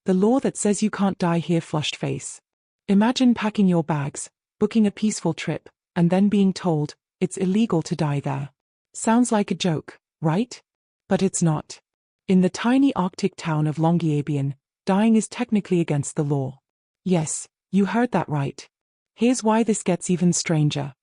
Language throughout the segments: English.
The law that says you can't die here. Flushed face. Imagine packing your bags, booking a peaceful trip, and then being told, it's illegal to die there. Sounds like a joke, right? But it's not. In the tiny Arctic town of Longyearbyen, dying is technically against the law. Yes, you heard that right. Here's why this gets even stranger.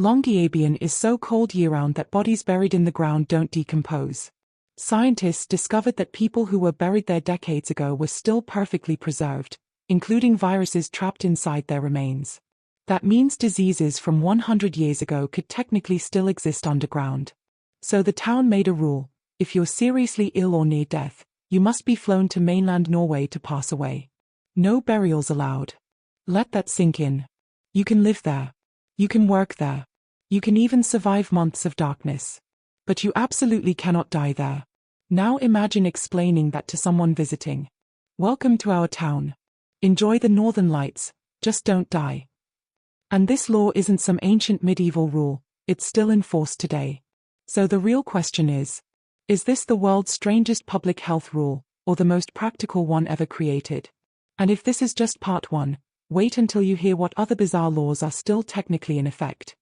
Longyearbyen is so cold year-round that bodies buried in the ground don't decompose. Scientists discovered that people who were buried there decades ago were still perfectly preserved, including viruses trapped inside their remains. That means diseases from 100 years ago could technically still exist underground. So the town made a rule: if you're seriously ill or near death, you must be flown to mainland Norway to pass away. No burials allowed. Let that sink in. You can live there. You can work there. You can even survive months of darkness. But you absolutely cannot die there. Now imagine explaining that to someone visiting. Welcome to our town. Enjoy the northern lights, just don't die. And this law isn't some ancient medieval rule, it's still enforced today. So the real question is this the world's strangest public health rule, or the most practical one ever created? And if this is just part one, wait until you hear what other bizarre laws are still technically in effect.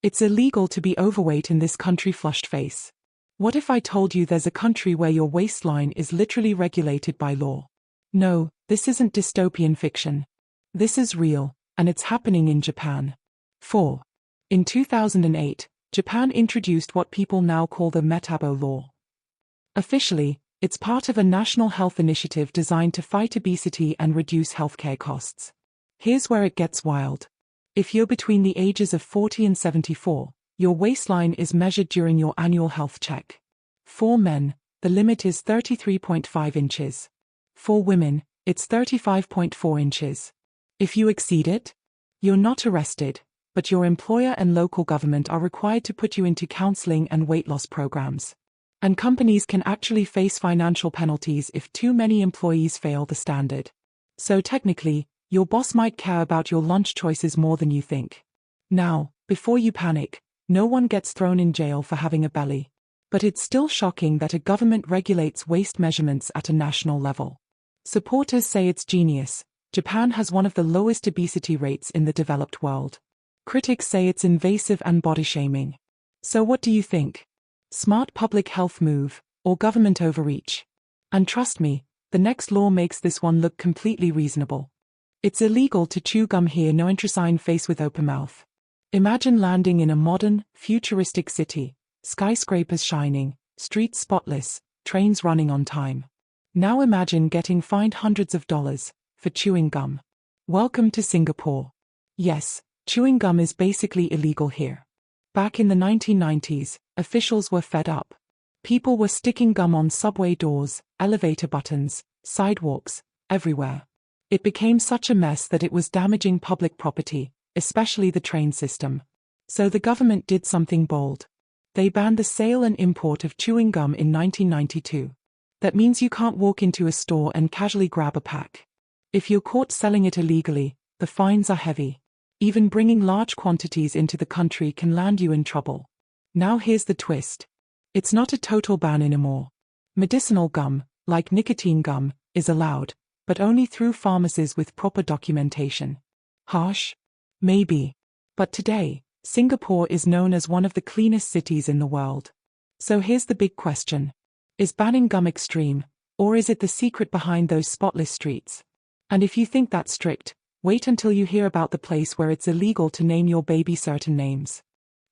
It's illegal to be overweight in this country. Flushed face. What if I told you there's a country where your waistline is literally regulated by law? No, this isn't dystopian fiction. This is real, and it's happening in Japan. 4. In 2008, Japan introduced what people now call the Metabo Law. Officially, it's part of a national health initiative designed to fight obesity and reduce healthcare costs. Here's where it gets wild. If you're between the ages of 40 and 74, your waistline is measured during your annual health check. For men, the limit is 33.5 inches. For women, it's 35.4 inches. If you exceed it, you're not arrested, but your employer and local government are required to put you into counseling and weight loss programs. And companies can actually face financial penalties if too many employees fail the standard. So technically, your boss might care about your lunch choices more than you think. Now, before you panic, no one gets thrown in jail for having a belly. But it's still shocking that a government regulates waist measurements at a national level. Supporters say it's genius. Japan has one of the lowest obesity rates in the developed world. Critics say it's invasive and body-shaming. So what do you think? Smart public health move, or government overreach? And trust me, the next law makes this one look completely reasonable. It's illegal to chew gum here. No intrusign face with open mouth. Imagine landing in a modern, futuristic city, skyscrapers shining, streets spotless, trains running on time. Now imagine getting fined hundreds of dollars for chewing gum. Welcome to Singapore. Yes, chewing gum is basically illegal here. Back in the 1990s, officials were fed up. People were sticking gum on subway doors, elevator buttons, sidewalks, everywhere. It became such a mess that it was damaging public property, especially the train system. So the government did something bold. They banned the sale and import of chewing gum in 1992. That means you can't walk into a store and casually grab a pack. If you're caught selling it illegally, the fines are heavy. Even bringing large quantities into the country can land you in trouble. Now here's the twist. It's not a total ban anymore. Medicinal gum, like nicotine gum, is allowed, but only through pharmacies with proper documentation. Harsh? Maybe. But today, Singapore is known as one of the cleanest cities in the world. So here's the big question. Is banning gum extreme, or is it the secret behind those spotless streets? And if you think that's strict, wait until you hear about the place where it's illegal to name your baby certain names.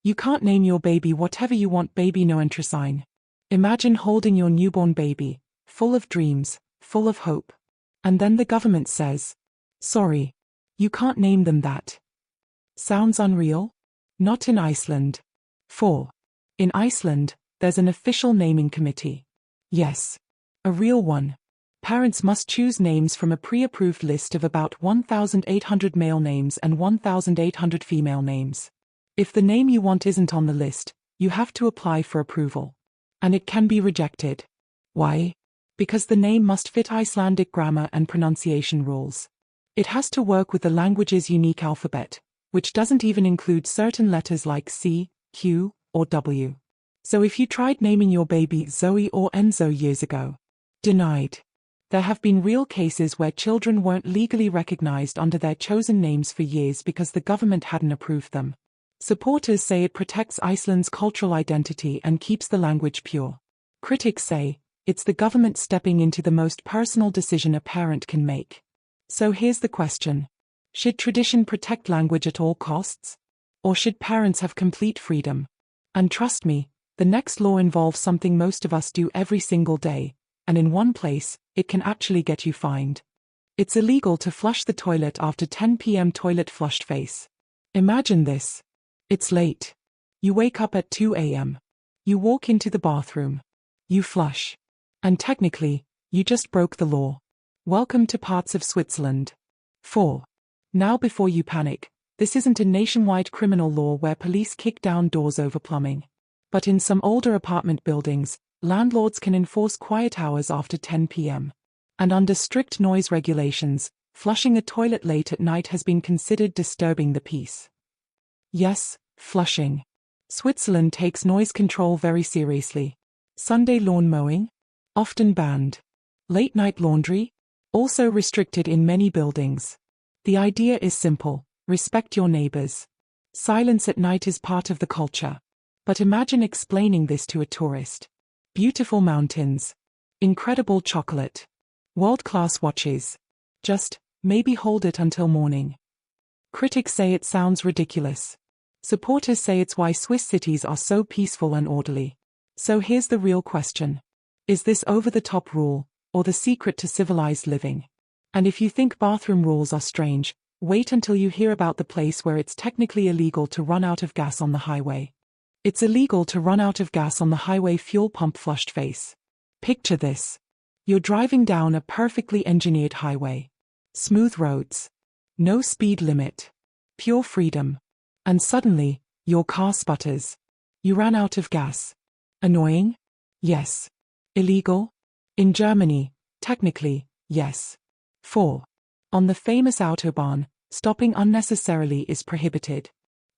You can't name your baby whatever you want. Baby no sign. Imagine holding your newborn baby, full of dreams, full of hope. And then the government says, sorry, you can't name them that. Sounds unreal? Not in Iceland. 4. In Iceland, there's an official naming committee. Yes, a real one. Parents must choose names from a pre-approved list of about 1,800 male names and 1,800 female names. If the name you want isn't on the list, you have to apply for approval. And it can be rejected. Why? Because the name must fit Icelandic grammar and pronunciation rules. It has to work with the language's unique alphabet, which doesn't even include certain letters like C, Q, or W. So if you tried naming your baby Zoe or Enzo years ago, denied. There have been real cases where children weren't legally recognized under their chosen names for years because the government hadn't approved them. Supporters say it protects Iceland's cultural identity and keeps the language pure. Critics say it's the government stepping into the most personal decision a parent can make. So here's the question. Should tradition protect language at all costs? Or should parents have complete freedom? And trust me, the next law involves something most of us do every single day, and in one place, it can actually get you fined. It's illegal to flush the toilet after 10 p.m. Toilet flushed face. Imagine this. It's late. You wake up at 2 a.m. You walk into the bathroom. You flush. And technically, you just broke the law. Welcome to parts of Switzerland. 4. Now before you panic, this isn't a nationwide criminal law where police kick down doors over plumbing. But in some older apartment buildings, landlords can enforce quiet hours after 10 p.m. And under strict noise regulations, flushing a toilet late at night has been considered disturbing the peace. Yes, flushing. Switzerland takes noise control very seriously. Sunday lawn mowing? Often banned. Late-night laundry? Also restricted in many buildings. The idea is simple: respect your neighbors. Silence at night is part of the culture. But imagine explaining this to a tourist. Beautiful mountains. Incredible chocolate. World-class watches. Just, maybe hold it until morning. Critics say it sounds ridiculous. Supporters say it's why Swiss cities are so peaceful and orderly. So here's the real question. Is this over-the-top rule, or the secret to civilized living? And if you think bathroom rules are strange, wait until you hear about the place where it's technically illegal to run out of gas on the highway. It's illegal to run out of gas on the highway fuel pump flushed face. Picture this. You're driving down a perfectly engineered highway. Smooth roads. No speed limit. Pure freedom. And suddenly, your car sputters. You ran out of gas. Annoying? Yes. Illegal? In Germany, technically, yes. 4. On the famous Autobahn, stopping unnecessarily is prohibited.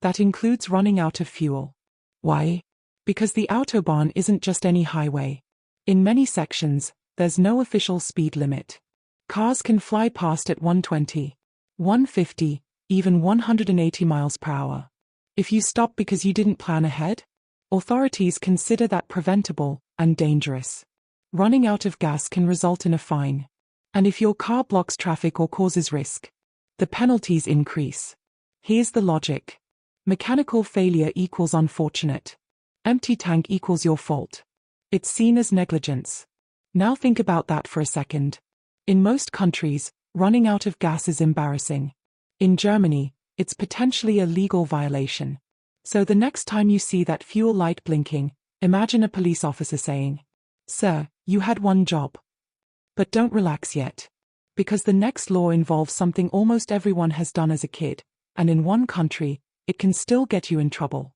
That includes running out of fuel. Why? Because the Autobahn isn't just any highway. In many sections, there's no official speed limit. Cars can fly past at 120, 150, even 180 miles per hour. If you stop because you didn't plan ahead, authorities consider that preventable and dangerous. Running out of gas can result in a fine. And if your car blocks traffic or causes risk, the penalties increase. Here's the logic. Mechanical failure equals unfortunate. Empty tank equals your fault. It's seen as negligence. Now think about that for a second. In most countries, running out of gas is embarrassing. In Germany, it's potentially a legal violation. So the next time you see that fuel light blinking, imagine a police officer saying, "Sir, you had one job." But don't relax yet. Because the next law involves something almost everyone has done as a kid, and in one country, it can still get you in trouble.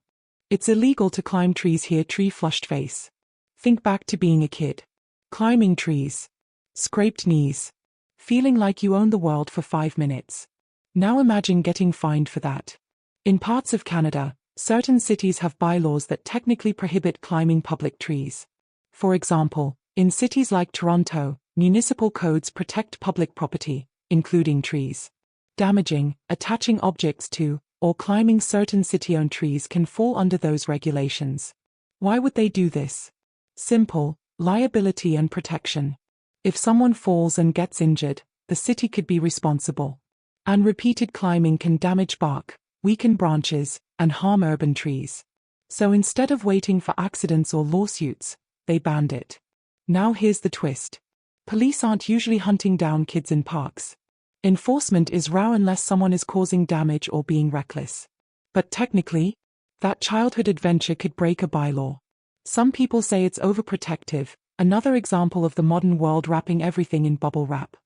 It's illegal to climb trees here. Tree flushed face. Think back to being a kid. Climbing trees. Scraped knees. Feeling like you own the world for 5 minutes. Now imagine getting fined for that. In parts of Canada, certain cities have bylaws that technically prohibit climbing public trees. For example, in cities like Toronto, municipal codes protect public property, including trees. Damaging, attaching objects to, or climbing certain city-owned trees can fall under those regulations. Why would they do this? Simple: liability and protection. If someone falls and gets injured, the city could be responsible. And repeated climbing can damage bark, weaken branches, and harm urban trees. So instead of waiting for accidents or lawsuits, they banned it. Now here's the twist. Police aren't usually hunting down kids in parks. Enforcement is rare unless someone is causing damage or being reckless. But technically, that childhood adventure could break a bylaw. Some people say it's overprotective, another example of the modern world wrapping everything in bubble wrap.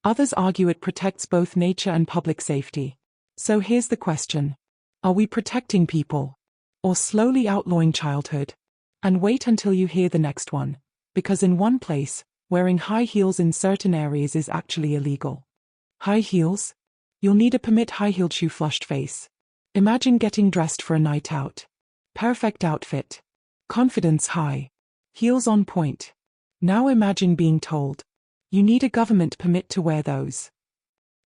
Others argue it protects both nature and public safety. So here's the question. Are we protecting people? Or slowly outlawing childhood? And wait until you hear the next one. Because in one place, wearing high heels in certain areas is actually illegal. High heels? You'll need a permit. High-heeled shoe flushed face. Imagine getting dressed for a night out. Perfect outfit. Confidence high. Heels on point. Now imagine being told, You need a government permit to wear those.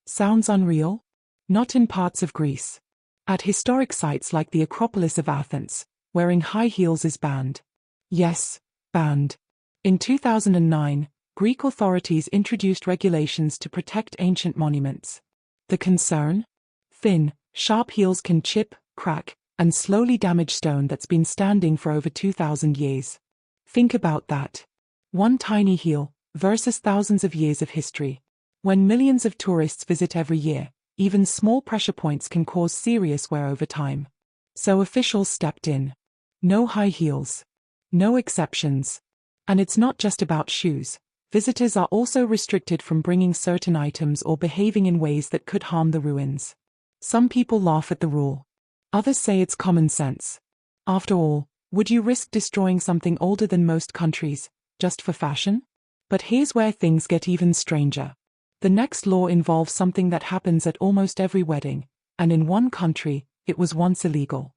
Sounds unreal? Not in parts of Greece. At historic sites like the Acropolis of Athens, wearing high heels is banned. Yes, banned. In 2009, Greek authorities introduced regulations to protect ancient monuments. The concern? Thin, sharp heels can chip, crack, and slowly damage stone that's been standing for over 2,000 years. Think about that. One tiny heel versus thousands of years of history. When millions of tourists visit every year, even small pressure points can cause serious wear over time. So officials stepped in. No high heels. No exceptions. And it's not just about shoes. Visitors are also restricted from bringing certain items or behaving in ways that could harm the ruins. Some people laugh at the rule. Others say it's common sense. After all, would you risk destroying something older than most countries, just for fashion? But here's where things get even stranger. The next law involves something that happens at almost every wedding, and in one country, it was once illegal.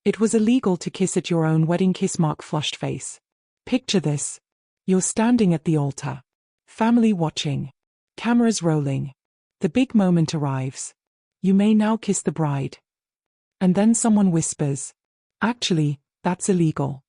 It was illegal to kiss at your own wedding kiss mark flushed face. Picture this. You're standing at the altar. Family watching. Cameras rolling. The big moment arrives. You may now kiss the bride. And then someone whispers, "Actually, that's illegal."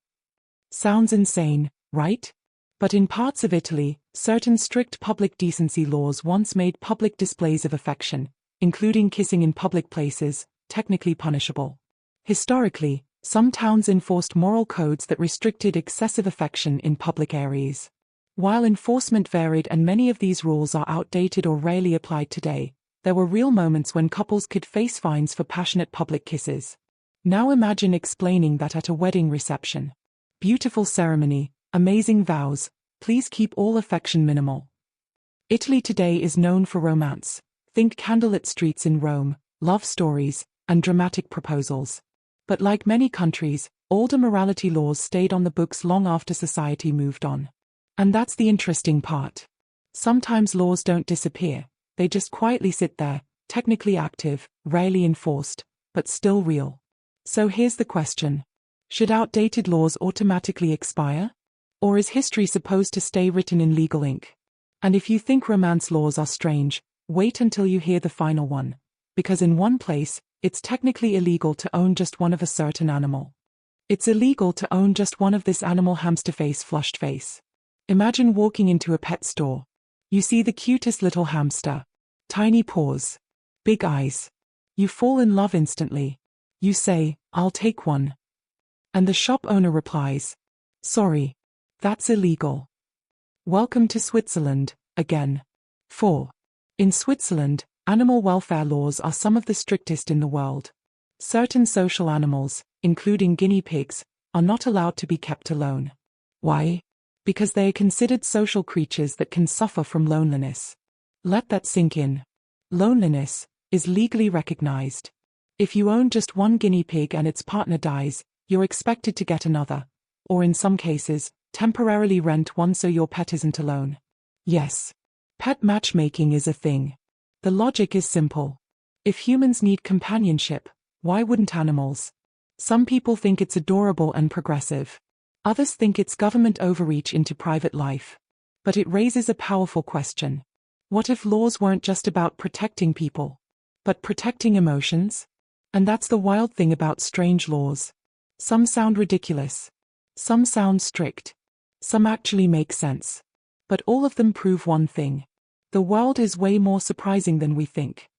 Sounds insane, right? But in parts of Italy, certain strict public decency laws once made public displays of affection, including kissing in public places, technically punishable. Historically, some towns enforced moral codes that restricted excessive affection in public areas. While enforcement varied and many of these rules are outdated or rarely applied today, there were real moments when couples could face fines for passionate public kisses. Now imagine explaining that at a wedding reception. Beautiful ceremony, amazing vows, please keep all affection minimal. Italy today is known for romance. Think candlelit streets in Rome, love stories, and dramatic proposals. But like many countries, older morality laws stayed on the books long after society moved on. And that's the interesting part. Sometimes laws don't disappear, they just quietly sit there, technically active, rarely enforced, but still real. So here's the question. Should outdated laws automatically expire? Or is history supposed to stay written in legal ink? And if you think romance laws are strange, wait until you hear the final one. Because in one place, it's technically illegal to own just one of a certain animal. It's illegal to own just one of this animal hamster face flushed face. Imagine walking into a pet store. You see the cutest little hamster. Tiny paws. Big eyes. You fall in love instantly. You say, "I'll take one." And the shop owner replies, "Sorry. That's illegal. Welcome to Switzerland, again." 4. In Switzerland, animal welfare laws are some of the strictest in the world. Certain social animals, including guinea pigs, are not allowed to be kept alone. Why? Because they are considered social creatures that can suffer from loneliness. Let that sink in. Loneliness is legally recognized. If you own just one guinea pig and its partner dies, you're expected to get another, or in some cases, temporarily rent one so your pet isn't alone. Yes, pet matchmaking is a thing. The logic is simple. If humans need companionship, why wouldn't animals? Some people think it's adorable and progressive. Others think it's government overreach into private life. But it raises a powerful question. What if laws weren't just about protecting people, but protecting emotions? And that's the wild thing about strange laws. Some sound ridiculous. Some sound strict. Some actually make sense. But all of them prove one thing. The world is way more surprising than we think.